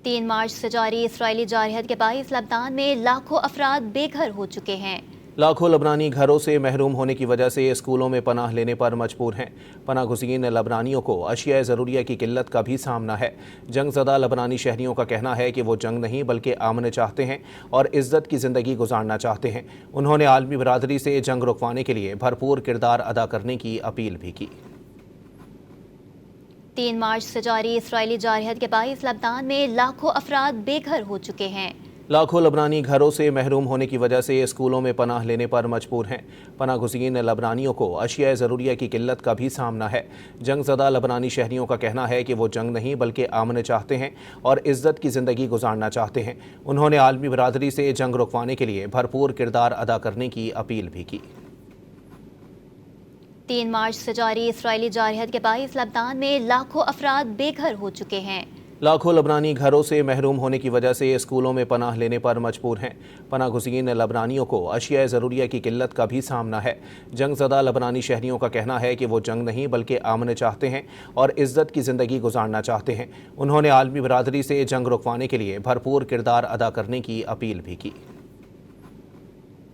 3 مارچ سے جاری اسرائیلی جارحیت کے باعث لبنان میں لاکھوں افراد بے گھر ہو چکے ہیں۔ لاکھوں لبنانی گھروں سے محروم ہونے کی وجہ سے اسکولوں میں پناہ لینے پر مجبور ہیں۔ پناہ گزین لبنانیوں کو اشیاء ضروریہ کی قلت کا بھی سامنا ہے۔ جنگ زدہ لبنانی شہریوں کا کہنا ہے کہ وہ جنگ نہیں بلکہ امن چاہتے ہیں اور عزت کی زندگی گزارنا چاہتے ہیں۔ انہوں نے عالمی برادری سے جنگ رکوانے کے لیے بھرپور کردار ادا کرنے کی اپیل بھی کی۔ 3 مارچ سے جاری اسرائیلی جارحیت کے باعث لبنان میں لاکھوں افراد بے گھر ہو چکے ہیں۔ لاکھوں لبنانی گھروں سے محروم ہونے کی وجہ سے اسکولوں میں پناہ لینے پر مجبور ہیں۔ پناہ گزین لبنانیوں کو اشیاء ضروریہ کی قلت کا بھی سامنا ہے۔ جنگ زدہ لبنانی شہریوں کا کہنا ہے کہ وہ جنگ نہیں بلکہ امن چاہتے ہیں اور عزت کی زندگی گزارنا چاہتے ہیں۔ انہوں نے عالمی برادری سے جنگ رکوانے کے لیے بھرپور کردار ادا کرنے کی اپیل بھی کی۔ 3 مارچ سے جاری اسرائیلی جارحیت کے باعث لبنان میں لاکھوں افراد بے گھر ہو چکے ہیں۔ لاکھوں لبنانی گھروں سے محروم ہونے کی وجہ سے اسکولوں میں پناہ لینے پر مجبور ہیں۔ پناہ گزین لبنانیوں کو اشیاء ضروریہ کی قلت کا بھی سامنا ہے۔ جنگ زدہ لبنانی شہریوں کا کہنا ہے کہ وہ جنگ نہیں بلکہ امن چاہتے ہیں اور عزت کی زندگی گزارنا چاہتے ہیں۔ انہوں نے عالمی برادری سے جنگ رکوانے کے لیے بھرپور کردار ادا کرنے کی اپیل بھی کی۔